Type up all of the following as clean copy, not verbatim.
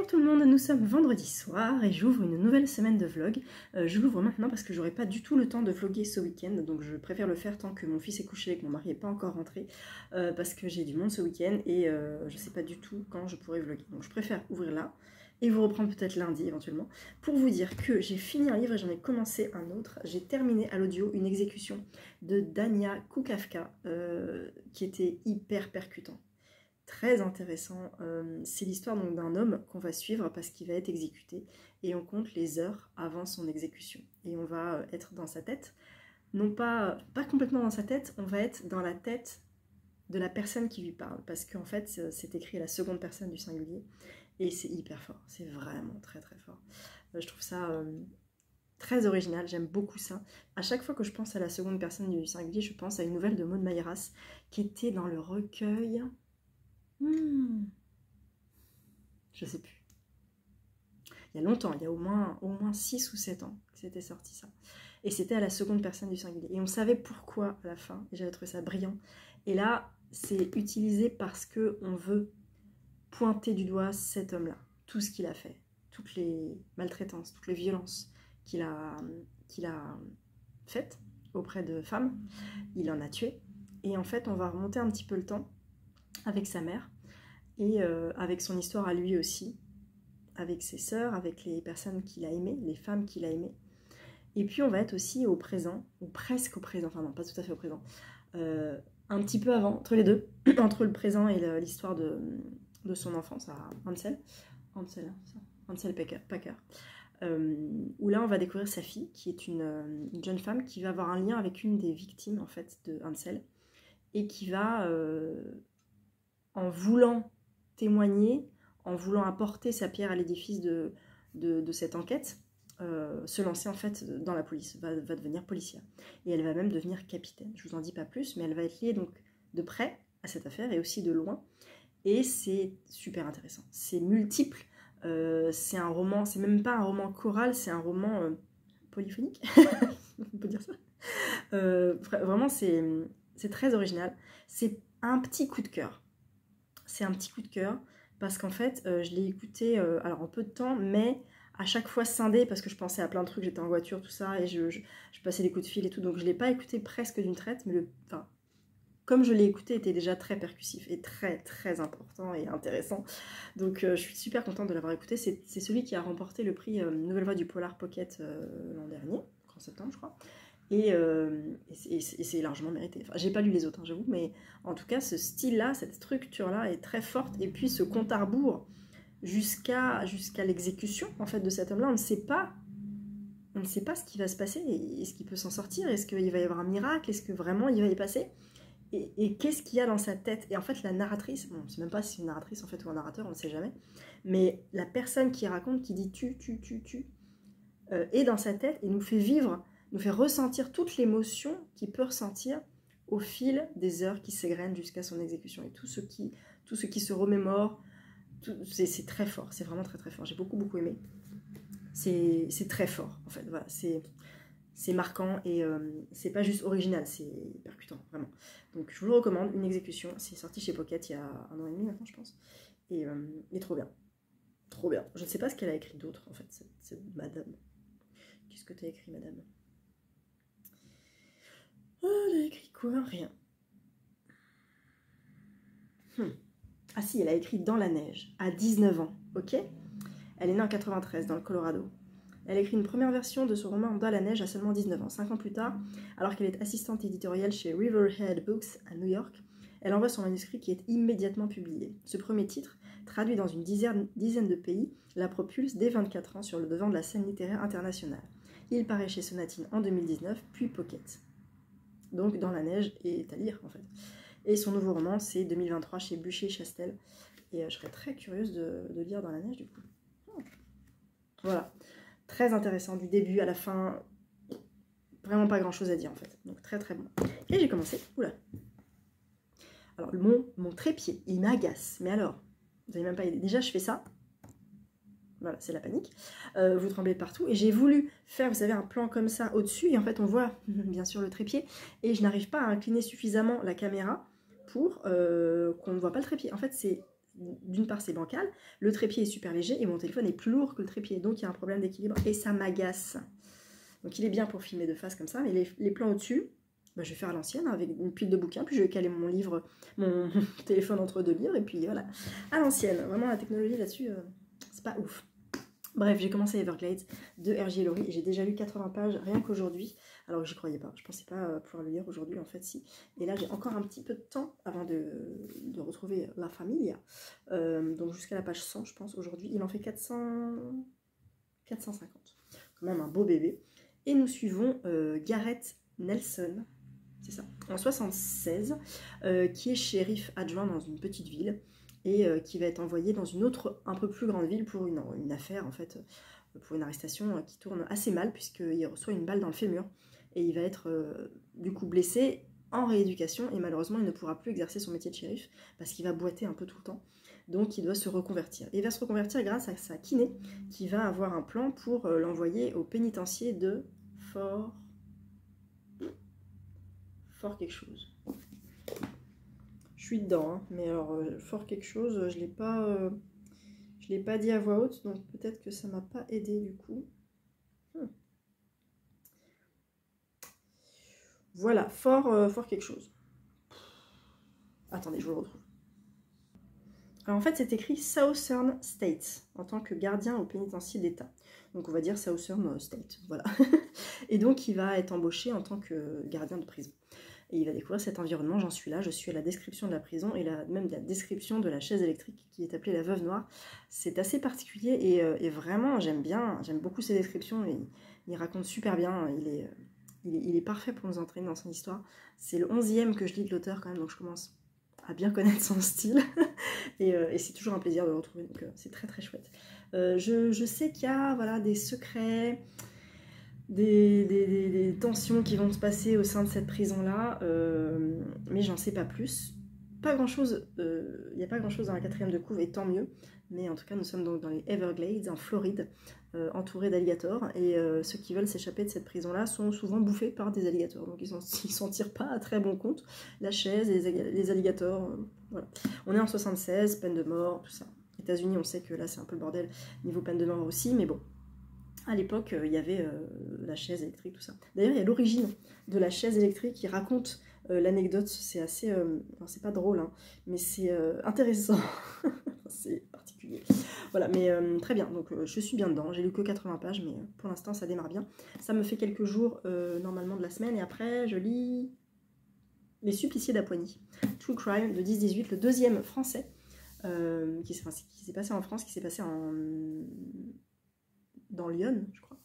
Bonjour tout le monde, nous sommes vendredi soir et j'ouvre une nouvelle semaine de vlog. Je l'ouvre maintenant parce que j'aurai pas du tout le temps de vlogger ce week-end, donc je préfère le faire tant que mon fils est couché et que mon mari n'est pas encore rentré, parce que j'ai du monde ce week-end et je sais pas du tout quand je pourrai vlogger. Donc je préfère ouvrir là et vous reprendre peut-être lundi éventuellement, pour vous dire que j'ai fini un livre et j'en ai commencé un autre. J'ai terminé à l'audio une exécution de Dania Kukavka qui était hyper percutant. Très intéressant, c'est l'histoire d'un homme qu'on va suivre parce qu'il va être exécuté et on compte les heures avant son exécution et on va être dans sa tête, non pas complètement dans sa tête, on va être dans la tête de la personne qui lui parle parce qu'en fait c'est écrit à la seconde personne du singulier et c'est hyper fort, c'est vraiment très très fort. Je trouve ça très original, j'aime beaucoup ça. À chaque fois que je pense à la seconde personne du singulier, je pense à une nouvelle de Maud Mayeras qui était dans le recueil... Je sais plus. Il y a longtemps, il y a au moins 6 ou 7 ans que c'était sorti ça. Et c'était à la seconde personne du singulier. Et on savait pourquoi à la fin, et j'avais trouvé ça brillant. Et là, c'est utilisé parce qu'on veut pointer du doigt cet homme-là, tout ce qu'il a fait, toutes les maltraitances, toutes les violences qu'il a faites auprès de femmes. Il en a tué. Et en fait, on va remonter un petit peu le temps avec sa mère. Et avec son histoire à lui aussi, avec ses sœurs, avec les personnes qu'il a aimées, les femmes qu'il a aimées. Et puis on va être aussi au présent, ou presque au présent, enfin non, pas tout à fait au présent, un petit peu avant, entre les deux, entre le présent et l'histoire de son enfance à Ansel Packer, où là on va découvrir sa fille, qui est une jeune femme qui va avoir un lien avec une des victimes en fait de Ansel, et qui va, en voulant témoigner, en voulant apporter sa pierre à l'édifice de cette enquête, se lancer en fait dans la police, va devenir policière. Et elle va même devenir capitaine. Je vous en dis pas plus, mais elle va être liée donc de près à cette affaire et aussi de loin. Et c'est super intéressant. C'est multiple. C'est un roman, c'est même pas un roman choral, c'est un roman polyphonique. On peut dire ça. Vraiment, c'est très original. C'est un petit coup de cœur. C'est un petit coup de cœur parce qu'en fait je l'ai écouté alors en peu de temps, mais à chaque fois scindé parce que je pensais à plein de trucs, j'étais en voiture tout ça et je passais des coups de fil et tout, donc je l'ai pas écouté presque d'une traite, mais comme je l'ai écouté, était déjà très percussif et très très important et intéressant, donc je suis super contente de l'avoir écouté. C'est celui qui a remporté le prix Nouvelle Voix du Polar Pocket l'an dernier, en septembre je crois. Et c'est largement mérité. Enfin, j'ai pas lu les autres, hein, j'avoue, mais en tout cas, ce style-là, cette structure-là est très forte. Et puis, ce compte à rebours jusqu'à l'exécution en fait de cet homme-là, on ne sait pas ce qui va se passer. Est-ce qu'il peut s'en sortir? Est-ce qu'il va y avoir un miracle? Est-ce que vraiment il va y passer? Et qu'est-ce qu'il y a dans sa tête? Et en fait, la narratrice, bon, on ne sait même pas si c'est une narratrice en fait ou un narrateur, on ne sait jamais, mais la personne qui raconte, qui dit tu, est dans sa tête et nous fait vivre, nous fait ressentir toute l'émotion qu'il peut ressentir au fil des heures qui s'égrènent jusqu'à son exécution. Et tout ce qui se remémore, c'est très fort, c'est vraiment très très fort. J'ai beaucoup aimé. C'est très fort en fait, voilà, c'est marquant et c'est pas juste original, c'est percutant, vraiment. Donc je vous le recommande, une exécution, c'est sorti chez Pocket il y a 1 an et demi maintenant je pense, et trop bien. Trop bien. Je ne sais pas ce qu'elle a écrit d'autre en fait, cette madame. Qu'est-ce que tu as écrit, madame? Oh, elle a écrit quoi? Rien. Ah si, elle a écrit Dans la neige, à 19 ans, ok? Elle est née en 93, dans le Colorado. Elle a écrit une première version de son roman Dans la neige à seulement 19 ans. 5 ans plus tard, alors qu'elle est assistante éditoriale chez Riverhead Books à New York, elle envoie son manuscrit qui est immédiatement publié. Ce premier titre, traduit dans une dizaine de pays, la propulse dès 24 ans sur le devant de la scène littéraire internationale. Il paraît chez Sonatine en 2019, puis Pocket. Donc Dans la neige est à lire en fait. Et son nouveau roman, c'est 2023 chez Bûcher-Chastel. Et je serais très curieuse de lire Dans la neige du coup. Voilà. Très intéressant du début à la fin. Vraiment pas grand chose à dire en fait. Donc très très bon. Et j'ai commencé. Oula. Alors mon trépied, il m'agace. Mais alors, vous n'avez même pas idée. Déjà je fais ça. Voilà, c'est la panique. Vous tremblez de partout. Et j'ai voulu faire, vous savez, un plan comme ça au-dessus. Et en fait, on voit bien sûr le trépied. Et je n'arrive pas à incliner suffisamment la caméra pour qu'on ne voit pas le trépied. En fait, d'une part c'est bancal, le trépied est super léger et mon téléphone est plus lourd que le trépied, donc il y a un problème d'équilibre et ça m'agace. Donc il est bien pour filmer de face comme ça, mais les plans au-dessus, bah, je vais faire à l'ancienne avec une pile de bouquins, puis je vais caler mon livre, mon téléphone entre deux livres, et puis voilà, à l'ancienne. Vraiment la technologie là-dessus, c'est pas ouf. Bref, j'ai commencé Everglades de R.J. Ellory et j'ai déjà lu 80 pages rien qu'aujourd'hui, alors que j'y croyais pas. Je pensais pas pouvoir le lire aujourd'hui, en fait, si. Et là, j'ai encore un petit peu de temps avant de retrouver La Familia. Donc jusqu'à la page 100, je pense, aujourd'hui. Il en fait 450. Quand même un beau bébé. Et nous suivons Garrett Nelson, c'est ça, en 76, qui est shérif adjoint dans une petite ville. Et qui va être envoyé dans une autre, un peu plus grande ville pour une affaire, en fait, pour une arrestation qui tourne assez mal, puisqu'il reçoit une balle dans le fémur, et il va être du coup blessé en rééducation, et malheureusement il ne pourra plus exercer son métier de shérif, parce qu'il va boiter un peu tout le temps, donc il doit se reconvertir. Et il va se reconvertir grâce à sa kiné, qui va avoir un plan pour l'envoyer au pénitencier de Fort quelque chose. Je suis dedans, hein. Mais alors fort quelque chose, je l'ai pas dit à voix haute, donc peut-être que ça m'a pas aidé du coup. Voilà, fort quelque chose. Attendez, je vous le retrouve. Alors en fait, c'est écrit Southern States en tant que gardien au pénitencier d'État. Donc on va dire Southern State, voilà. Et donc il va être embauché en tant que gardien de prison. Et il va découvrir cet environnement, j'en suis là, je suis à la description de la prison et même la description de la chaise électrique qui est appelée la Veuve Noire. C'est assez particulier et vraiment j'aime beaucoup ces descriptions, il raconte super bien, il est parfait pour nous entraîner dans son histoire. C'est le 11e que je lis de l'auteur quand même, donc je commence à bien connaître son style et c'est toujours un plaisir de le retrouver, donc c'est très très chouette. Je sais qu'il y a voilà, des secrets, des tensions qui vont se passer au sein de cette prison-là, mais j'en sais pas plus. Pas grand-chose, il n'y a pas grand-chose dans la 4e de couve, et tant mieux, mais en tout cas nous sommes donc dans les Everglades, en Floride, entourés d'alligators, et ceux qui veulent s'échapper de cette prison-là sont souvent bouffés par des alligators, donc ils s'en tirent pas à très bon compte, la chaise, les alligators, voilà. On est en 76, peine de mort, tout ça. États-Unis, on sait que là c'est un peu le bordel, niveau peine de mort aussi, mais bon. À l'époque, il y avait la chaise électrique, tout ça. D'ailleurs, il y a l'origine de la chaise électrique qui raconte l'anecdote. C'est assez... enfin, c'est pas drôle, hein, mais c'est intéressant. C'est particulier. Voilà, mais très bien. Donc, je suis bien dedans. J'ai lu que 80 pages, mais pour l'instant, ça démarre bien. Ça me fait quelques jours, normalement, de la semaine. Et après, je lis Les Suppliciés d'Apoigny. True Crime de 10-18, le 2e français, qui s'est passé en France, qui s'est passé dans Lyon, je crois.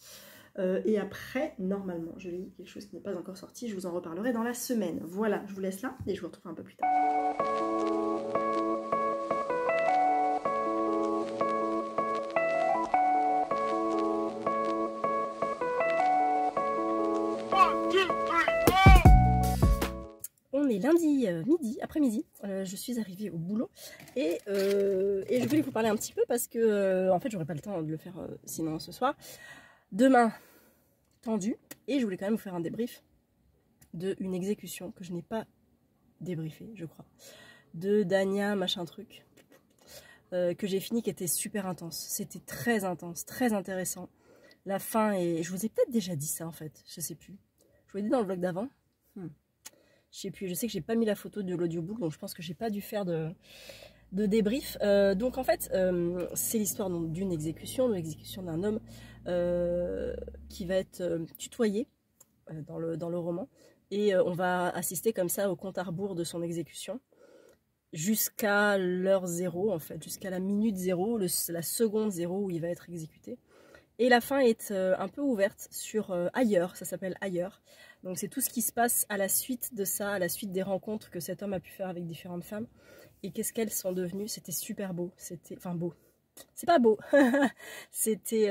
Et après, normalement, je lis quelque chose qui n'est pas encore sorti. Je vous en reparlerai dans la semaine. Voilà, je vous laisse là et je vous retrouve un peu plus tard. On est lundi midi, après-midi, je suis arrivée au boulot et je voulais vous parler un petit peu parce que en fait j'aurais pas le temps de le faire sinon ce soir. Demain, tendu, et je voulais quand même vous faire un débrief d'une exécution que je n'ai pas débriefée, je crois, de Dania machin truc, que j'ai fini, qui était super intense. C'était très intense, très intéressant. La fin, et je vous ai peut-être déjà dit ça en fait, je sais plus. Je vous l'ai dit dans le vlog d'avant. Je sais plus, je sais que j'ai pas mis la photo de l'audiobook, donc je pense que j'ai pas dû faire de débrief. Donc en fait, c'est l'histoire d'une exécution, de l'exécution d'un homme qui va être tutoyé dans le roman. Et on va assister comme ça au compte à rebours de son exécution jusqu'à l'heure 0, en fait, jusqu'à la minute 0, la seconde 0 où il va être exécuté. Et la fin est un peu ouverte sur Ailleurs, ça s'appelle Ailleurs. Donc c'est tout ce qui se passe à la suite de ça, à la suite des rencontres que cet homme a pu faire avec différentes femmes. Et qu'est-ce qu'elles sont devenues. C'était super beau. C'était, enfin beau. C'est pas beau. C'était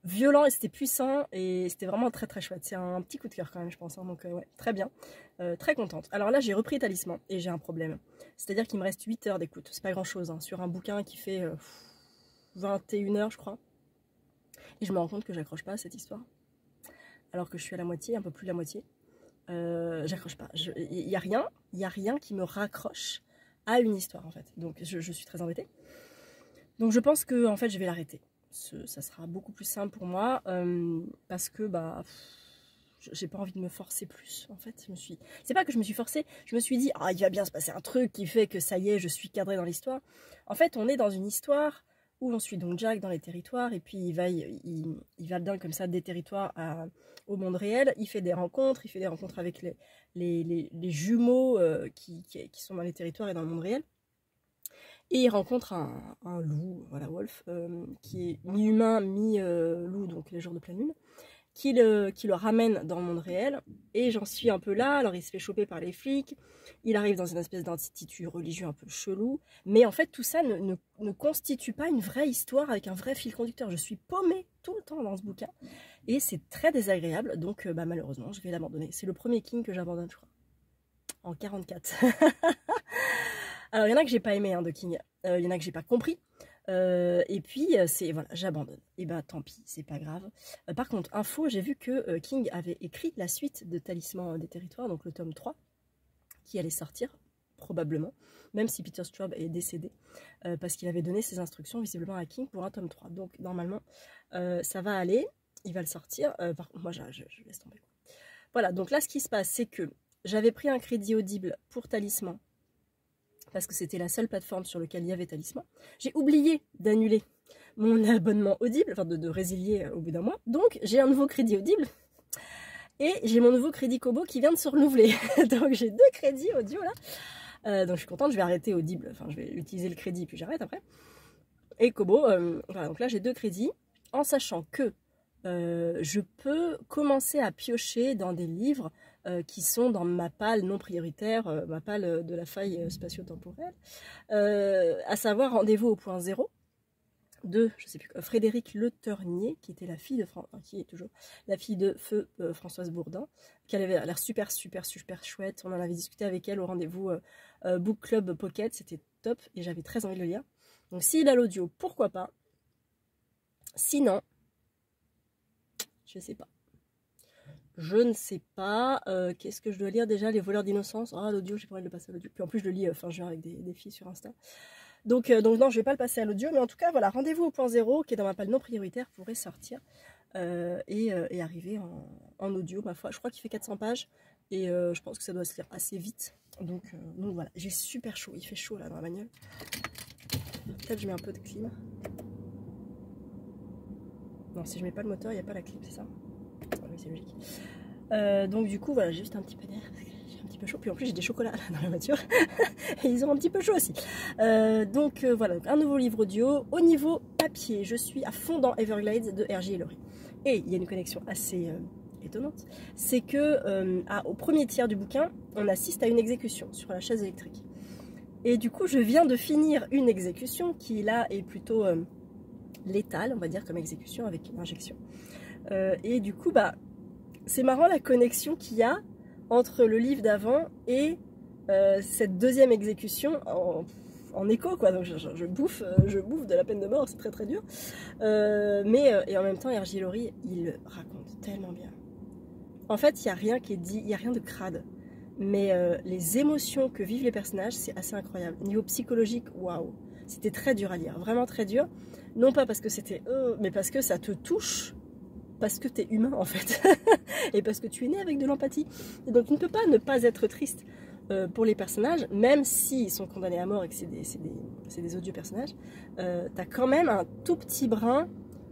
violent et c'était puissant. Et c'était vraiment très très chouette. C'est un petit coup de cœur quand même, je pense. Hein. Donc ouais, très bien. Très contente. Alors là, j'ai repris Talisman et j'ai un problème. C'est-à-dire qu'il me reste 8 heures d'écoute. C'est pas grand-chose. Hein, sur un bouquin qui fait 21 heures, je crois. Et je me rends compte que j'accroche pas à cette histoire. Alors que je suis à la moitié, un peu plus de la moitié. J'accroche pas. Il y a rien qui me raccroche a une histoire en fait. Donc je suis très embêtée. Donc je pense que en fait je vais l'arrêter. Ça sera beaucoup plus simple pour moi parce que bah j'ai pas envie de me forcer plus en fait. C'est pas que je me suis forcée, je me suis dit ah il va bien se passer un truc qui fait que ça y est je suis cadrée dans l'histoire. En fait on est dans une histoire où on suit donc Jack dans les territoires et puis il va bien comme ça des territoires au monde réel. Il fait des rencontres avec les jumeaux qui sont dans les territoires et dans le monde réel. Et il rencontre un loup, voilà, Wolf, qui est mi-humain, mi-loup, donc les jours de pleine lune, qui le ramène dans le monde réel. Et j'en suis un peu là, alors il se fait choper par les flics, il arrive dans une espèce d'institut religieux un peu chelou, mais en fait tout ça ne constitue pas une vraie histoire avec un vrai fil conducteur. Je suis paumée tout le temps dans ce bouquin, et c'est très désagréable, donc bah, malheureusement je vais l'abandonner. C'est le premier King que j'abandonne, je crois, en 44. Alors, il y en a que j'ai pas aimé hein, de King, il y en a que j'ai pas compris, et puis voilà, j'abandonne. Et bah tant pis, c'est pas grave. Par contre, info, j'ai vu que King avait écrit la suite de Talisman des Territoires, donc le tome 3, qui allait sortir, probablement, même si Peter Straub est décédé, parce qu'il avait donné ses instructions visiblement à King pour un tome 3. Donc normalement, ça va aller, il va le sortir. Par contre, moi je laisse tomber. Voilà, donc là ce qui se passe, c'est que j'avais pris un crédit Audible pour Talisman, parce que c'était la seule plateforme sur laquelle il y avait Talisman. J'ai oublié d'annuler mon abonnement Audible, enfin de résilier au bout d'un mois. Donc j'ai un nouveau crédit Audible et j'ai mon nouveau crédit Kobo qui vient de se renouveler. Donc j'ai 2 crédits audio là. Donc je suis contente, je vais arrêter Audible, enfin je vais utiliser le crédit puis j'arrête après. Et Kobo, voilà, donc là j'ai 2 crédits, en sachant que je peux commencer à piocher dans des livres qui sont dans ma palle non prioritaire, ma palle de la faille spatio-temporelle, à savoir Rendez-vous au point zéro de, je sais plus, Frédéric Le Ternier, qui était la fille de qui est toujours la fille de feu Françoise Bourdin, qui avait l'air super chouette. On en avait discuté avec elle au rendez-vous Book Club Pocket, c'était top et j'avais très envie de le lire. Donc s'il a l'audio, pourquoi pas. Sinon, je sais pas. Je ne sais pas. Qu'est-ce que je dois lire déjà? Les voleurs d'innocence. Ah, l'audio, j'ai pas envie de le passer à l'audio. Puis en plus, je le lis fin juin avec des filles sur Insta. Donc non, je vais pas le passer à l'audio. Mais en tout cas, voilà, Rendez-vous au point zéro, qui est dans ma palle non prioritaire, pourrait sortir et arriver en audio, ma foi. Je crois qu'il fait 400 pages. Et je pense que ça doit se lire assez vite. Donc voilà, j'ai super chaud. Il fait chaud là dans la bagnole. Peut-être je mets un peu de clim. Non, si je mets pas le moteur, il n'y a pas la clim, c'est ça? Oui, c'est logique. Donc du coup, voilà, j'ai juste un petit peu d'air, parce que j'ai un petit peu chaud. Puis en plus, j'ai des chocolats là, dans la voiture. Et ils ont un petit peu chaud aussi. Voilà, donc un nouveau livre audio. Au niveau papier, je suis à fond dans Everglades de R.J. Ellory. Et il y a une connexion assez étonnante. C'est que au premier tiers du bouquin, on assiste à une exécution sur la chaise électrique. Et du coup, je viens de finir une exécution qui là est plutôt létale, on va dire, comme exécution avec une injection. Et du coup, bah, c'est marrant la connexion qu'il y a entre le livre d'avant et cette deuxième exécution en écho, quoi. Donc je bouffe de la peine de mort, c'est très dur. Et en même temps, R.J. Ellory, il raconte tellement bien. En fait, il n'y a rien qui est dit, il n'y a rien de crade. Mais les émotions que vivent les personnages, c'est assez incroyable. Niveau psychologique, waouh, c'était très dur à lire, vraiment très dur. Non pas parce que c'était mais parce que ça te touche, parce que tu es humain en fait, et parce que tu es né avec de l'empathie. Et donc tu ne peux pas ne pas être triste pour les personnages, même s'ils sont condamnés à mort et que c'est des odieux personnages. Tu as quand même un tout petit brin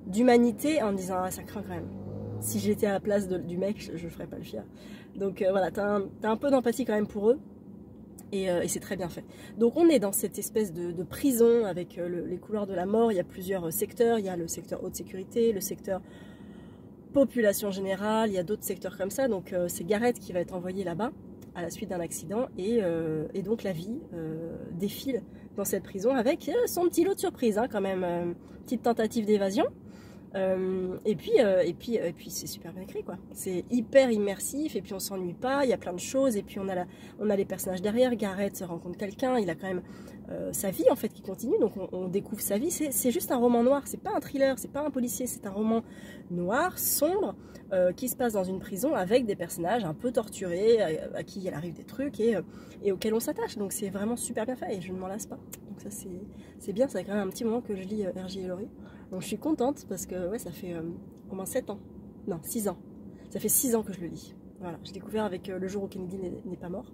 d'humanité en disant ah, ça craint quand même. Si j'étais à la place du mec, je ne ferais pas le fier. Donc voilà, t'as un peu d'empathie quand même pour eux. Et c'est très bien fait. Donc on est dans cette espèce de prison avec les couloirs de la mort. Il y a plusieurs secteurs. Il y a le secteur haute sécurité, le secteur population générale. Il y a d'autres secteurs comme ça. Donc c'est Gareth qui va être envoyé là-bas à la suite d'un accident. Et donc la vie défile dans cette prison avec son petit lot de surprises hein, quand même. Petite tentative d'évasion. Et puis c'est super bien écrit, quoi. C'est hyper immersif, et puis on s'ennuie pas, il y a plein de choses, et puis on a les personnages derrière. Gareth rencontre quelqu'un, il a quand même sa vie, en fait, qui continue, donc on découvre sa vie. C'est juste un roman noir, c'est pas un thriller, c'est pas un policier, c'est un roman noir, sombre, qui se passe dans une prison avec des personnages un peu torturés, à qui il arrive des trucs, et auxquels on s'attache. Donc c'est vraiment super bien fait, et je ne m'en lasse pas. Donc ça, c'est bien, ça fait quand même un petit moment que je lis R.J. et Laurie. Donc je suis contente parce que ouais, ça fait au moins 7 ans. Non, 6 ans. Ça fait 6 ans que je le lis. Voilà, j'ai découvert avec Le jour où Kennedy n'est pas mort.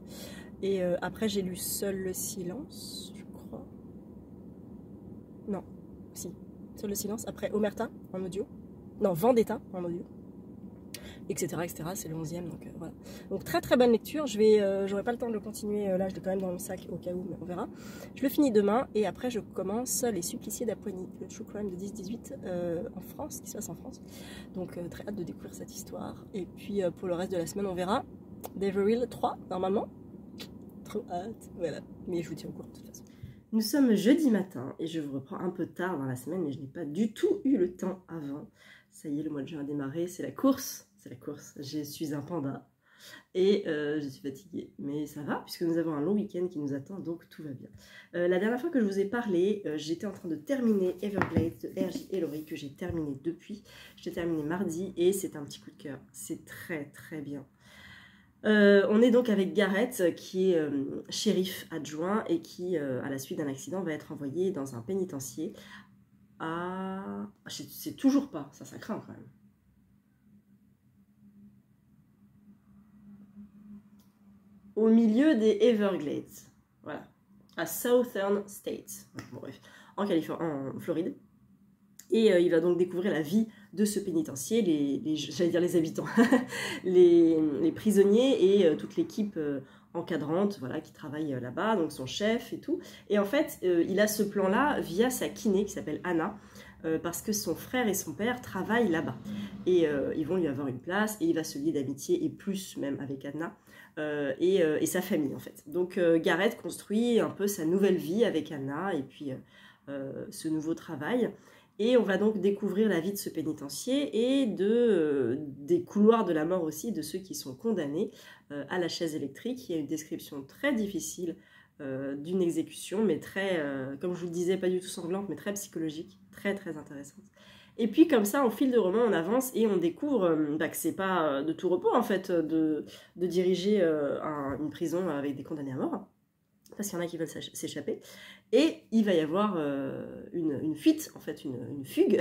Et après j'ai lu Seul le silence, je crois. Non, si. Seul le silence. Après Omerta en audio. Non, Vendetta en audio. Etc. etc. C'est le 11e, donc voilà. Donc très très bonne lecture. J'aurai pas le temps de le continuer là, je l'ai quand même dans mon sac au cas où, mais on verra. Je le finis demain et après je commence Les Suppliciés d'Apoigny, le true crime de 10-18 en France, qui se passe en France. Donc très hâte de découvrir cette histoire. Et puis pour le reste de la semaine, on verra. Deveril 3 normalement. Trop hâte, voilà. Mais je vous tiens au courant de toute façon. Nous sommes jeudi matin et je vous reprends un peu tard dans la semaine, mais je n'ai pas du tout eu le temps avant. Ça y est, le mois de juin a démarré, c'est la course. C'est la course. Je suis un panda et je suis fatiguée. Mais ça va, puisque nous avons un long week-end qui nous attend, donc tout va bien. La dernière fois que je vous ai parlé, j'étais en train de terminer Everglades de R.J. et Laurie, que j'ai terminé depuis. Je l'ai terminé mardi et c'est un petit coup de cœur. C'est très très bien. On est donc avec Gareth, qui est shérif adjoint et qui, à la suite d'un accident, va être envoyé dans un pénitencier à... C'est toujours pas, ça craint quand même. Au milieu des Everglades, voilà, à Southern States, bon, bref, en Californie, en Floride. Et il va donc découvrir la vie de ce pénitencier, j'allais dire les habitants, les prisonniers et toute l'équipe encadrante, voilà, qui travaille là-bas, donc son chef et tout. Et en fait, il a ce plan-là via sa kiné qui s'appelle Anna, parce que son frère et son père travaillent là-bas. Et ils vont lui avoir une place, et il va se lier d'amitié, et plus même avec Anna, et sa famille en fait. Donc Gareth construit un peu sa nouvelle vie avec Anna, et puis ce nouveau travail. Et on va donc découvrir la vie de ce pénitencier et des couloirs de la mort aussi, de ceux qui sont condamnés à la chaise électrique. Il y a une description très difficile d'une exécution, mais très, comme je vous le disais, pas du tout sanglante, mais très psychologique, très très intéressante. Et puis comme ça, au fil de roman, on avance et on découvre que c'est pas de tout repos en fait de diriger une prison avec des condamnés à mort, parce qu'il y en a qui veulent s'échapper. Et il va y avoir une fuite, en fait, une fugue,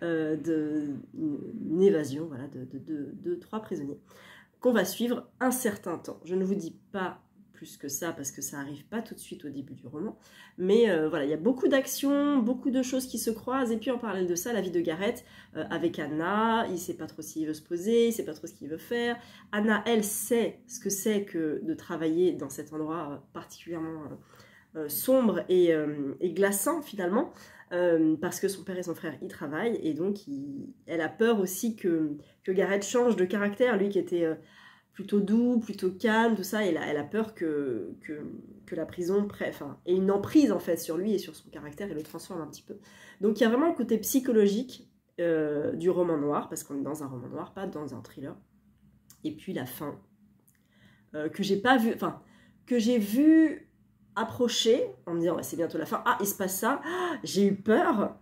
une évasion, voilà, de 3 prisonniers, qu'on va suivre un certain temps. Je ne vous dis pas plus que ça, parce que ça n'arrive pas tout de suite au début du roman, mais voilà, il y a beaucoup d'actions, beaucoup de choses qui se croisent, et puis en parallèle de ça, la vie de Gareth, avec Anna, il ne sait pas trop s'il veut se poser, il ne sait pas trop ce qu'il veut faire. Anna, elle, sait ce que c'est que de travailler dans cet endroit particulièrement sombre et glaçant finalement, parce que son père et son frère y travaillent, et donc elle a peur aussi que Gareth change de caractère, lui qui était plutôt doux, plutôt calme, tout ça, elle a peur que la prison ait une emprise en fait sur lui et sur son caractère et le transforme un petit peu. Donc il y a vraiment le côté psychologique du roman noir, parce qu'on est dans un roman noir, pas dans un thriller. Et puis la fin, que j'ai pas vu, enfin, que j'ai vu approcher en me disant ouais, c'est bientôt la fin, ah il se passe ça, ah, j'ai eu peur,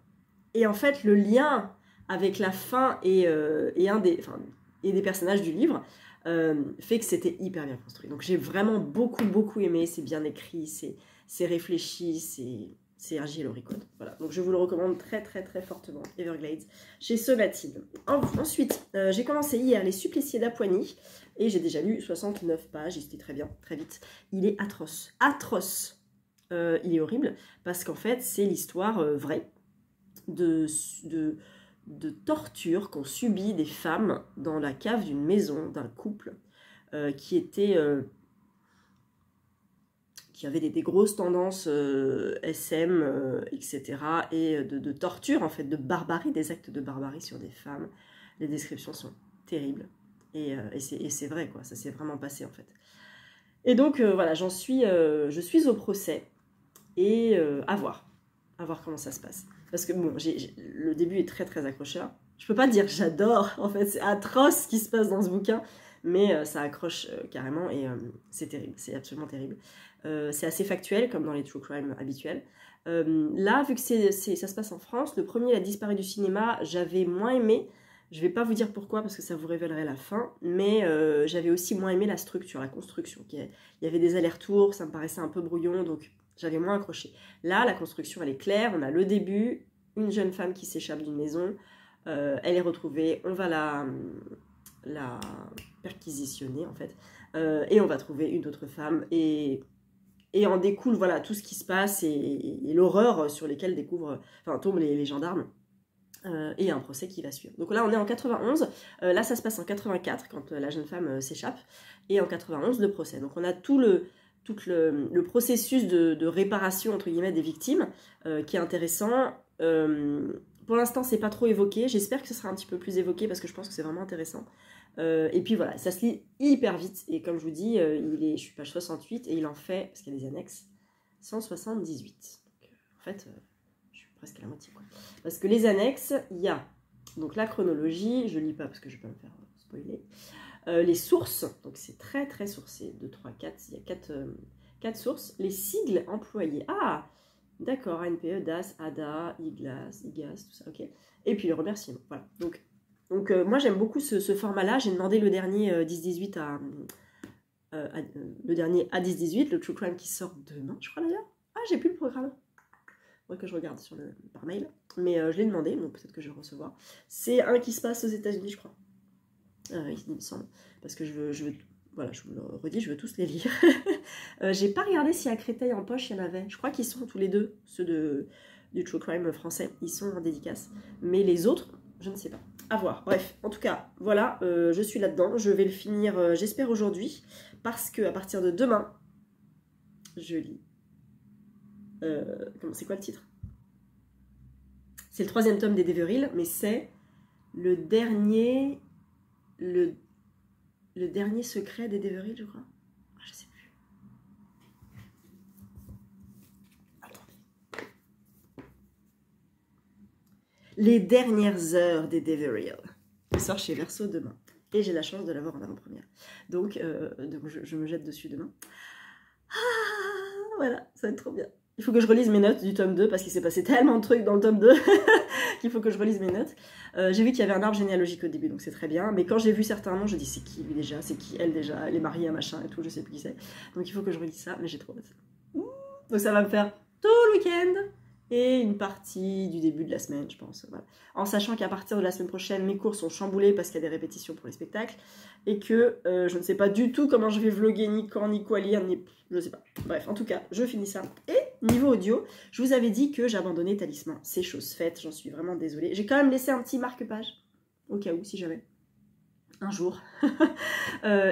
et en fait le lien avec la fin et des personnages du livre fait que c'était hyper bien construit. Donc j'ai vraiment beaucoup aimé, c'est bien écrit, c'est réfléchi, c'est R.J. et Laurie. Voilà, donc je vous le recommande très fortement, Everglades, chez Solatine. Ensuite, j'ai commencé hier Les Suppliciés d'Apoigny, et j'ai déjà lu 69 pages, et c'était très bien, très vite. Il est atroce, il est horrible, parce qu'en fait, c'est l'histoire vraie de torture qu'ont subi des femmes dans la cave d'une maison d'un couple qui avait des grosses tendances SM, etc. et de torture, en fait, de barbarie, des actes de barbarie sur des femmes. Les descriptions sont terribles. Et c'est vrai, quoi, ça s'est vraiment passé, en fait. Et donc, voilà, je suis au procès, et à voir comment ça se passe. parce que bon, le début est très très accrocheur. Je peux pas dire que j'adore, en fait, c'est atroce ce qui se passe dans ce bouquin, mais ça accroche carrément et c'est terrible, c'est absolument terrible. C'est assez factuel, comme dans les true crime habituels. Là, vu que ça se passe en France, le premier a disparu du cinéma, j'avais moins aimé. Je vais pas vous dire pourquoi, parce que ça vous révélerait la fin, mais j'avais aussi moins aimé la structure, la construction. Il y avait des allers-retours, ça me paraissait un peu brouillon, donc j'avais moins accroché. Là, la construction, elle est claire, on a le début, une jeune femme qui s'échappe d'une maison, elle est retrouvée, on va la perquisitionner en fait, et on va trouver une autre femme, et en découle voilà tout ce qui se passe, et l'horreur sur lesquelles tombent les gendarmes, et un procès qui va suivre. Donc là on est en 91, là ça se passe en 84 quand la jeune femme s'échappe, et en 91 le procès. Donc on a tout le processus de réparation entre guillemets des victimes, qui est intéressant. Pour l'instant c'est pas trop évoqué, j'espère que ce sera un petit peu plus évoqué parce que je pense que c'est vraiment intéressant. Et puis voilà, ça se lit hyper vite, et comme je vous dis, je suis page 68 et il en fait, parce qu'il y a des annexes, 178. Donc, en fait, je suis presque à la moitié, quoi. Parce que les annexes, il y a donc la chronologie, je lis pas parce que je vais pas me faire spoiler, les sources, donc c'est très très sourcé, 2, 3, 4, il y a 4 sources, les sigles employés, ah d'accord, ANPE, DAS, ADA, IGAS, tout ça, ok, et puis les remerciements, voilà, donc moi j'aime beaucoup ce format-là. J'ai demandé le dernier 10-18 le dernier à 10-18, le True Crime qui sort demain, je crois d'ailleurs. Ah, j'ai plus le programme. Faudrait que je regarde par mail. Mais je l'ai demandé, donc peut-être que je vais le recevoir. C'est un qui se passe aux États-Unis, je crois. Il me semble. Parce que je veux voilà, je vous le redis, je veux tous les lire. J'ai pas regardé si à Créteil en poche il y en avait. Je crois qu'ils sont tous les deux, ceux du True Crime français. Ils sont en dédicace. Mais les autres, je ne sais pas. À voir. Bref, en tout cas, voilà, je suis là-dedans. Je vais le finir, j'espère, aujourd'hui. Parce que à partir de demain, je lis. C'est quoi le titre? C'est le 3e tome des Deveril, mais c'est le dernier secret des Deveril, je crois. Je sais plus. Attendez. Les dernières heures des Deveril. Il sort chez Verso demain. Et j'ai la chance de l'avoir en avant-première. Donc je me jette dessus demain. Ah, voilà, ça va être trop bien. Il faut que je relise mes notes du tome 2 parce qu'il s'est passé tellement de trucs dans le tome 2 qu'il faut que je relise mes notes. J'ai vu qu'il y avait un arbre généalogique au début, donc c'est très bien. Mais quand j'ai vu certains noms, je dis c'est qui lui déjà, c'est qui elle déjà, elle est mariée à machin et tout, je sais plus qui c'est. Donc il faut que je relise ça, mais j'ai trop hâte. Donc ça va me faire tout le week-end et une partie du début de la semaine, je pense. Voilà. En sachant qu'à partir de la semaine prochaine, mes cours sont chamboulés parce qu'il y a des répétitions pour les spectacles et que je ne sais pas du tout comment je vais vlogger, ni quand, ni quoi lire, ni... je ne sais pas. Bref, en tout cas, je finis ça. Et niveau audio, je vous avais dit que j'abandonnais Talisman. C'est chose faite, j'en suis vraiment désolée. J'ai quand même laissé un petit marque-page, au cas où, si jamais. Un jour.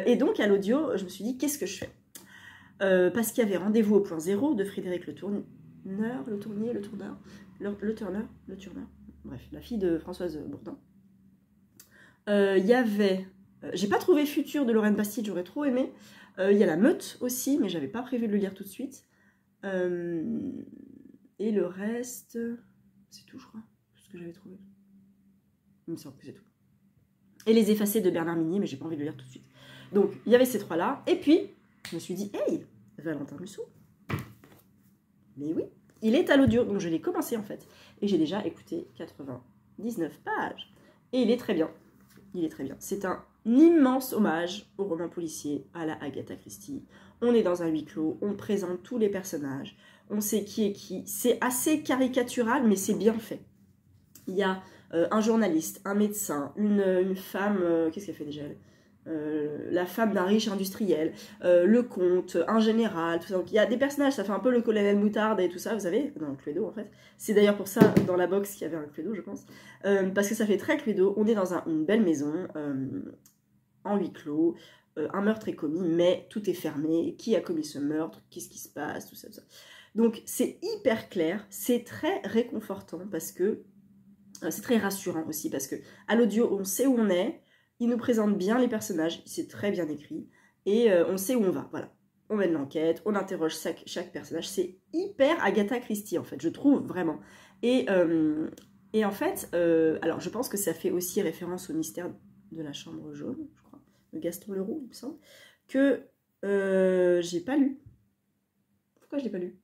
Et donc, à l'audio, je me suis dit, qu'est-ce que je fais parce qu'il y avait Rendez-vous au point zéro de Frédéric Le Tourneur, bref, la fille de Françoise Bourdin. Il y avait, j'ai pas trouvé Futur de Lorraine Bastide, j'aurais trop aimé. Il y a La Meute aussi, mais j'avais pas prévu de le lire tout de suite. Et le reste, c'est tout, je crois, tout ce que j'avais trouvé. Il me semble que c'est tout. Et Les Effacés de Bernard Minier, mais j'ai pas envie de le lire tout de suite. Donc, il y avait ces trois-là. Et puis, je me suis dit, hey, Valentin Musso. Mais oui, il est à l'audio, donc je l'ai commencé en fait. Et j'ai déjà écouté 99 pages. Et il est très bien. Il est très bien. C'est un immense hommage au roman policier, à la Agatha Christie. On est dans un huis clos, on présente tous les personnages, on sait qui est qui. C'est assez caricatural, mais c'est bien fait. Il y a un journaliste, un médecin, une femme... qu'est-ce qu'elle fait déjà la femme d'un riche industriel, le comte, un général, tout ça. Donc il y a des personnages, ça fait un peu le colonel Moutarde et tout ça, vous savez, dans le Cluedo en fait. C'est d'ailleurs pour ça, dans la box, qu'il y avait un Cluedo, je pense. Parce que ça fait très Cluedo, on est dans une belle maison, en huis clos, un meurtre est commis, mais tout est fermé. Qui a commis ce meurtre? Qu'est-ce qui se passe? Tout ça, tout ça. Donc c'est hyper clair, c'est très réconfortant parce que... c'est très rassurant aussi parce que à l'audio, on sait où on est. Il nous présente bien les personnages, c'est très bien écrit, et on sait où on va, voilà. On mène l'enquête, on interroge chaque personnage, c'est hyper Agatha Christie en fait, je trouve, vraiment. Et, et en fait, alors je pense que ça fait aussi référence au mystère de la chambre jaune, je crois, de Gaston Leroux, il me semble, que j'ai pas lu. Pourquoi je l'ai pas lu?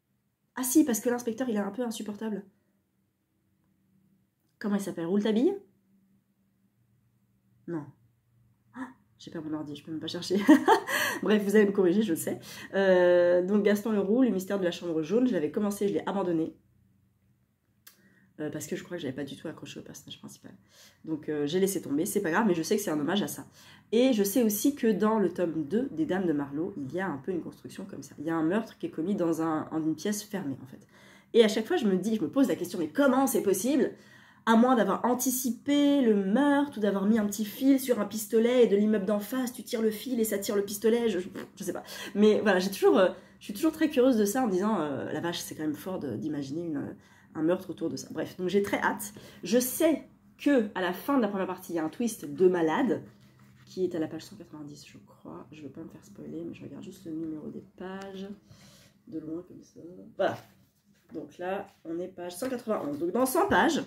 Ah si, parce que l'inspecteur, il est un peu insupportable. Comment il s'appelle? Rouletabille? Non. Ah, j'ai pas mon ordi, je peux même pas chercher. Bref, vous allez me corriger, je le sais. Donc Gaston Leroux, le mystère de la chambre jaune, je l'avais commencé, je l'ai abandonné. Parce que je crois que j'avais pas du tout accroché au personnage principal. Donc j'ai laissé tomber, c'est pas grave, mais je sais que c'est un hommage à ça. Et je sais aussi que dans le tome 2 des Dames de Marlowe, il y a un peu une construction comme ça. Il y a un meurtre qui est commis dans une pièce fermée, en fait. Et à chaque fois, je me pose la question, mais comment c'est possible? À moins d'avoir anticipé le meurtre ou d'avoir mis un petit fil sur un pistolet et de l'immeuble d'en face, tu tires le fil et ça tire le pistolet, je sais pas. Mais voilà, je suis toujours très curieuse de ça en me disant, la vache, c'est quand même fort d'imaginer un meurtre autour de ça. Bref, donc j'ai très hâte. Je sais que à la fin de la première partie, il y a un twist de malade qui est à la page 190, je crois. Je ne veux pas me faire spoiler, mais je regarde juste le numéro des pages de loin comme ça. Voilà. Donc là, on est page 191. Donc dans 100 pages,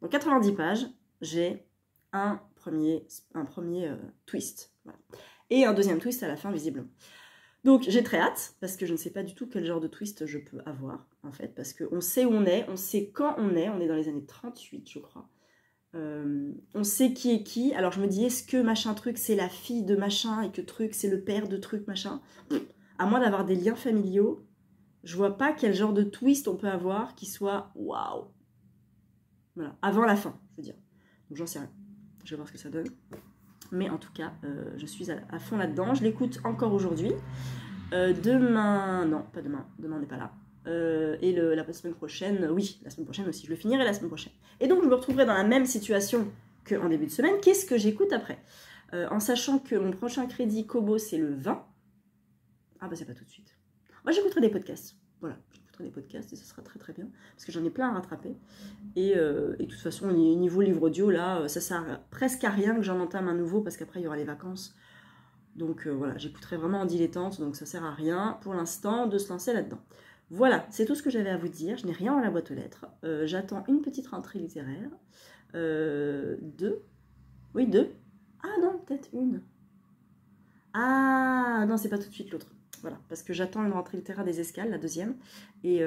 dans 90 pages, j'ai un premier twist. Voilà. Et un deuxième twist à la fin, visiblement. Donc j'ai très hâte, parce que je ne sais pas du tout quel genre de twist je peux avoir, en fait, parce qu'on sait où on sait quand on est dans les années 38, je crois. On sait qui est qui, alors je me dis, est-ce que machin truc, c'est la fille de machin, et que truc, c'est le père de truc machin? À moins d'avoir des liens familiaux, je vois pas quel genre de twist on peut avoir qui soit waouh. Voilà, avant la fin, je veux dire. Donc j'en sais rien. Je vais voir ce que ça donne. Mais en tout cas, je suis à fond là-dedans. Je l'écoute encore aujourd'hui. Demain, non, pas demain. Demain, on n'est pas là. Et la semaine prochaine, oui, la semaine prochaine aussi. Je le finirai la semaine prochaine. Et donc, je me retrouverai dans la même situation qu'en début de semaine. Qu'est-ce que j'écoute après? En sachant que mon prochain crédit Kobo, c'est le 20. Ah bah, c'est pas tout de suite. Moi, j'écouterai des podcasts. Voilà, j'écouterai des podcasts et ça sera très très bien. Parce que j'en ai plein à rattraper. Et de toute façon, niveau livre audio, là, ça sert presque à rien que j'en entame un nouveau parce qu'après, il y aura les vacances. Donc voilà, j'écouterai vraiment en dilettante, donc ça sert à rien pour l'instant de se lancer là-dedans. Voilà, c'est tout ce que j'avais à vous dire. Je n'ai rien dans la boîte aux lettres. J'attends une petite rentrée littéraire. Deux. Oui, deux. Ah non, peut-être une. Ah non, c'est pas tout de suite l'autre. Voilà, parce que j'attends une rentrée littéraire des Escales, la deuxième. Et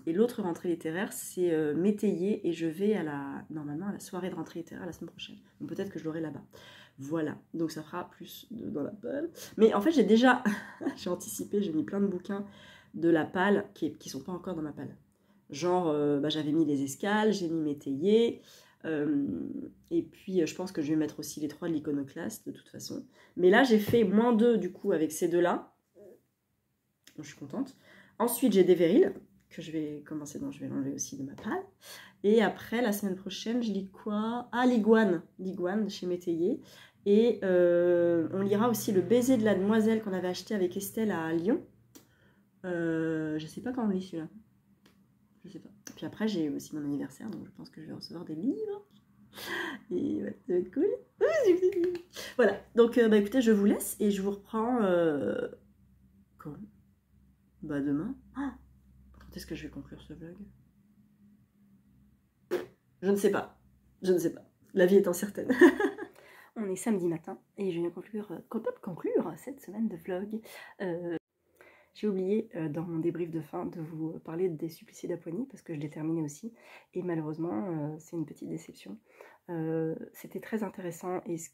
l'autre rentrée littéraire, c'est Métayer, et je vais normalement à la soirée de rentrée littéraire la semaine prochaine. Donc peut-être que je l'aurai là-bas. Voilà, donc ça fera plus dans la palle. Mais en fait, j'ai déjà, j'ai anticipé, j'ai mis plein de bouquins de la palle qui sont pas encore dans ma palle. Genre, j'avais mis les Escales, j'ai mis Métayer, et puis je pense que je vais mettre aussi les 3 de l'Iconoclaste de toute façon. Mais là, j'ai fait -2 du coup avec ces deux-là. Donc, je suis contente. Ensuite, j'ai des Vérils que je vais commencer, donc je vais l'enlever aussi de ma palle. Et après, la semaine prochaine, je lis quoi? Ah, Liguane chez Métayer. Et on lira aussi Le baiser de la demoiselle qu'on avait acheté avec Estelle à Lyon. Je sais pas quand on lit celui-là. Je sais pas. Puis après, j'ai aussi mon anniversaire, donc je pense que je vais recevoir des livres. Et ouais, ça va être cool. Voilà, donc écoutez, je vous laisse et je vous reprends quand? Bah demain. Ah, quand est-ce que je vais conclure ce vlog? Je ne sais pas. Je ne sais pas. La vie est incertaine. On est samedi matin et je viens conclure cette semaine de vlog. J'ai oublié dans mon débrief de fin de vous parler des Suppliciés d'Apoigny parce que je l'ai terminé aussi et malheureusement c'est une petite déception. C'était très intéressant et ce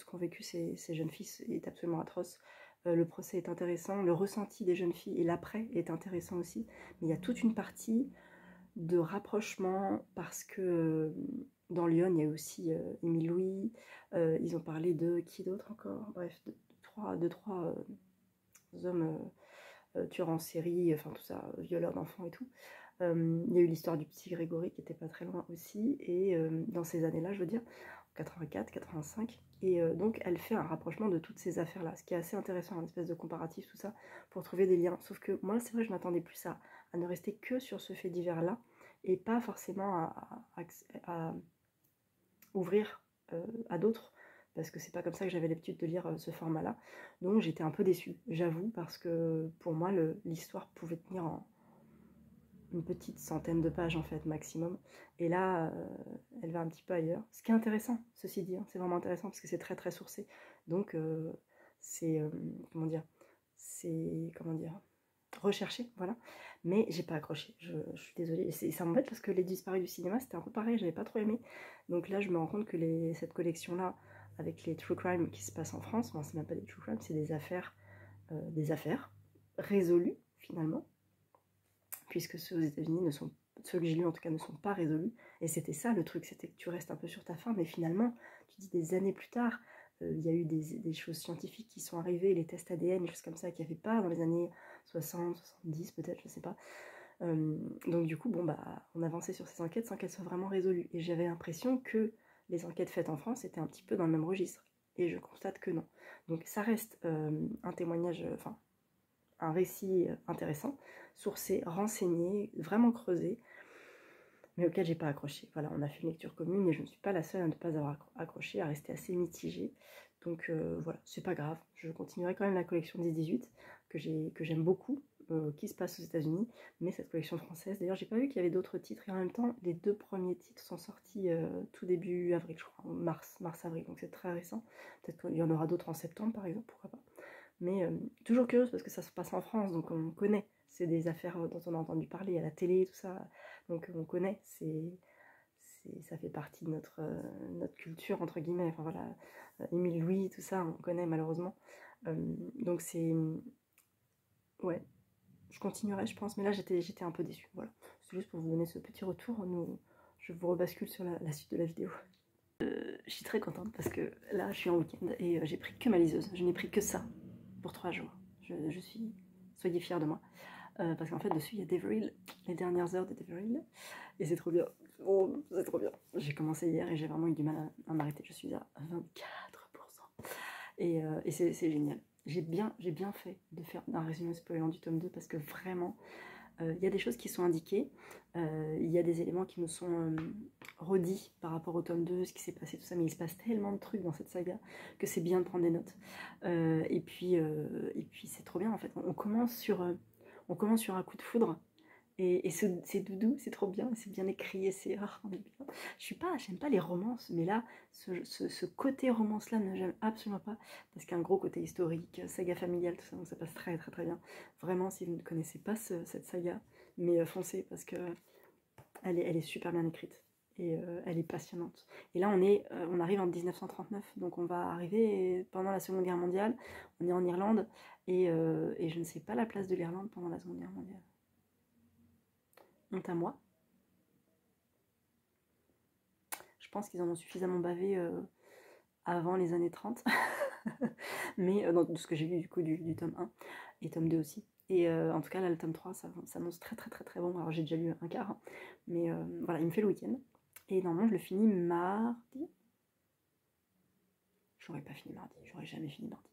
qu'ont vécu ces jeunes filles est absolument atroce. Le procès est intéressant, le ressenti des jeunes filles et l'après est intéressant aussi, mais il y a toute une partie de rapprochement parce que dans Lyon il y a aussi Émile Louis, ils ont parlé de qui d'autre encore, bref, de trois hommes tueurs en série, enfin tout ça, violeurs d'enfants et tout. Il y a eu l'histoire du petit Grégory qui était pas très loin aussi, et dans ces années-là, je veux dire, 84, 85, et donc elle fait un rapprochement de toutes ces affaires-là, ce qui est assez intéressant, une espèce de comparatif, tout ça, pour trouver des liens. Sauf que moi, c'est vrai, je m'attendais plus à ne rester que sur ce fait divers-là, et pas forcément à ouvrir à d'autres, parce que c'est pas comme ça que j'avais l'habitude de lire ce format-là. Donc j'étais un peu déçue, j'avoue, parce que pour moi, l'histoire pouvait tenir une petite centaine de pages en fait maximum, et là elle va un petit peu ailleurs, ce qui est intéressant, ceci dit, hein, c'est vraiment intéressant parce que c'est très très sourcé, donc c'est comment dire recherché, voilà, mais j'ai pas accroché, je suis désolée, et ça m'embête parce que Les Disparus du cinéma c'était un peu pareil, j'avais pas trop aimé, donc là je me rends compte que cette collection là avec les true crime qui se passent en France, bon c'est même pas des true crime, c'est des affaires résolues finalement, puisque ceux aux États-Unis ceux que j'ai lus en tout cas ne sont pas résolus, et c'était ça le truc, c'était que tu restes un peu sur ta faim, mais finalement tu dis des années plus tard, il y a eu des choses scientifiques qui sont arrivées, les tests ADN, des choses comme ça qu'il n'y avait pas dans les années 60, 70 peut-être, je sais pas. Donc du coup, bon bah, on avançait sur ces enquêtes sans qu'elles soient vraiment résolues, et j'avais l'impression que les enquêtes faites en France étaient un petit peu dans le même registre, et je constate que non. Donc ça reste un témoignage, enfin un récit intéressant, sourcé, renseigné, vraiment creusé, mais auquel j'ai pas accroché. Voilà, on a fait une lecture commune et je ne suis pas la seule à ne pas avoir accroché, à rester assez mitigée. Donc voilà, c'est pas grave. Je continuerai quand même la collection 10-18 que j'aime beaucoup, qui se passe aux États-Unis, mais cette collection française. D'ailleurs, j'ai pas vu qu'il y avait d'autres titres, et en même temps, les 2 premiers titres sont sortis tout début avril, je crois, mars-avril, donc c'est très récent. Peut-être qu'il y en aura d'autres en septembre, par exemple, pourquoi pas. Mais toujours curieuse parce que ça se passe en France, donc on connaît. C'est des affaires dont on a entendu parler à la télé, tout ça. Donc on connaît. Ça fait partie de notre culture, entre guillemets. Enfin voilà, Émile Louis, tout ça, on connaît malheureusement. Donc c'est... Ouais, je continuerai, je pense. Mais là, j'étais un peu déçue. Voilà. C'est juste pour vous donner ce petit retour. Je vous rebascule sur la suite de la vidéo. Je suis très contente parce que là, je suis en week-end et j'ai pris que ma liseuse. Je n'ai pris que ça pour 3 jours. Je suis... Soyez fiers de moi. Parce qu'en fait, dessus, il y a Deveril, les dernières heures de Deveril. Et c'est trop bien. Oh, c'est trop bien. J'ai commencé hier et j'ai vraiment eu du mal à m'arrêter. Je suis à 24%. Et c'est génial. J'ai bien fait de faire un résumé spoilant du tome 2 parce que vraiment, il y a des choses qui sont indiquées. Il y a des éléments qui nous sont redits par rapport au tome 2, ce qui s'est passé, tout ça, mais il se passe tellement de trucs dans cette saga que c'est bien de prendre des notes. Et puis c'est trop bien en fait. On commence sur un coup de foudre. Et c'est doudou, c'est trop bien, c'est bien écrit, et c'est... on est bien. J'aime pas les romances, mais là, ce côté romance-là, ne j'aime absolument pas, parce qu'il y a un gros côté historique, saga familiale, tout ça, donc ça passe très très très bien. Vraiment, si vous ne connaissez pas cette saga, mais foncez, parce que elle est super bien écrite, et elle est passionnante. Et là, on arrive en 1939, donc on va arriver pendant la Seconde Guerre mondiale, on est en Irlande, et je ne sais pas la place de l'Irlande pendant la Seconde Guerre mondiale. Honte à moi. Je pense qu'ils en ont suffisamment bavé avant les années 30. Mais de ce que j'ai vu du coup du tome 1 et tome 2 aussi. Et en tout cas là le tome 3 ça s'annonce très très très très bon. Alors j'ai déjà lu un quart, hein, mais voilà, il me fait le week-end. Et normalement je le finis mardi. J'aurais pas fini mardi, j'aurais jamais fini mardi.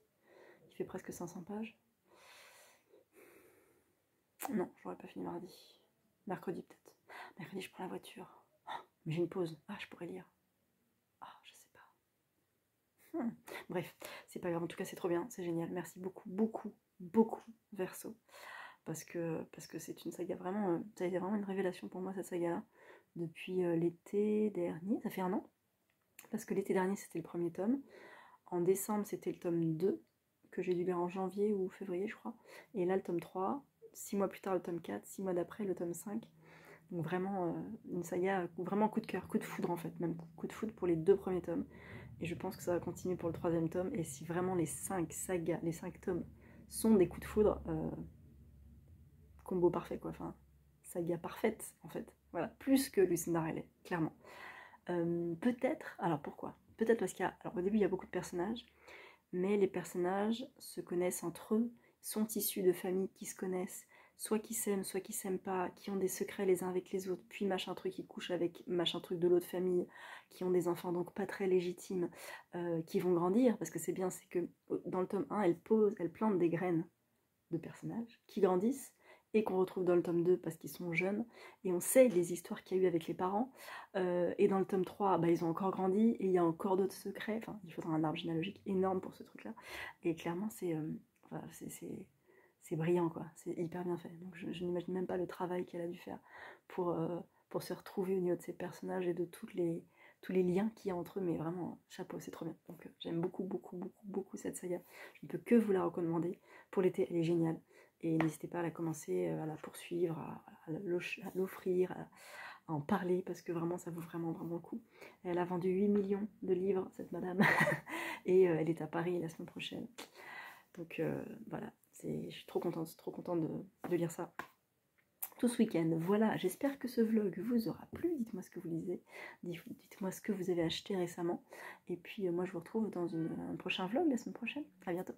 Il fait presque 500 pages. Non, j'aurais pas fini mardi. Mercredi peut-être. Mercredi je prends la voiture. Oh, mais j'ai une pause. Ah, je pourrais lire. Ah, je sais pas. Bref, c'est pas grave, en tout cas c'est trop bien, c'est génial. Merci beaucoup, beaucoup, beaucoup Verseau. Parce que c'est une saga vraiment, ça a été vraiment une révélation pour moi cette saga-là. Depuis l'été dernier, ça fait 1 an. Parce que l'été dernier c'était le premier tome. En décembre c'était le tome 2, que j'ai dû lire en janvier ou février je crois. Et là le tome 3, 6 mois plus tard le tome 4, 6 mois d'après le tome 5. Donc vraiment une saga, vraiment coup de cœur, coup de foudre en fait, même coup de foudre pour les 2 premiers tomes. Et je pense que ça va continuer pour le 3e tome. Et si vraiment les 5 sagas, les 5 tomes sont des coups de foudre, combo parfait quoi, enfin saga parfaite en fait. Voilà, plus que Lucinda Riley, clairement. Peut-être, alors pourquoi? Peut-être parce qu'il y a, alors au début il y a beaucoup de personnages, mais les personnages se connaissent entre eux, sont issus de familles qui se connaissent, soit qui s'aiment pas, qui ont des secrets les uns avec les autres, puis machin truc qui couche avec machin truc de l'autre famille, qui ont des enfants donc pas très légitimes, qui vont grandir, parce que c'est bien, c'est que dans le tome 1, elle plante des graines de personnages qui grandissent, et qu'on retrouve dans le tome 2 parce qu'ils sont jeunes, et on sait les histoires qu'il y a eu avec les parents, et dans le tome 3, bah, ils ont encore grandi, et il y a encore d'autres secrets, enfin, il faudra un arbre généalogique énorme pour ce truc-là, et clairement, c'est c'est brillant, quoi. C'est hyper bien fait. Donc je n'imagine même pas le travail qu'elle a dû faire pour se retrouver au niveau de ces personnages et de tous les liens qu'il y a entre eux. Mais vraiment, chapeau, c'est trop bien. Donc j'aime beaucoup, beaucoup, beaucoup, beaucoup cette saga. Je ne peux que vous la recommander. Pour l'été, elle est géniale. Et n'hésitez pas à la commencer, à la poursuivre, à l'offrir, à en parler, parce que vraiment, ça vaut vraiment, vraiment le coup. Elle a vendu 8 millions de livres, cette madame. Et elle est à Paris la semaine prochaine. Donc voilà, je suis trop contente de lire ça tout ce week-end. Voilà, j'espère que ce vlog vous aura plu. Dites-moi ce que vous lisez, dites-moi ce que vous avez acheté récemment. Et puis moi je vous retrouve dans un prochain vlog la semaine prochaine. À bientôt.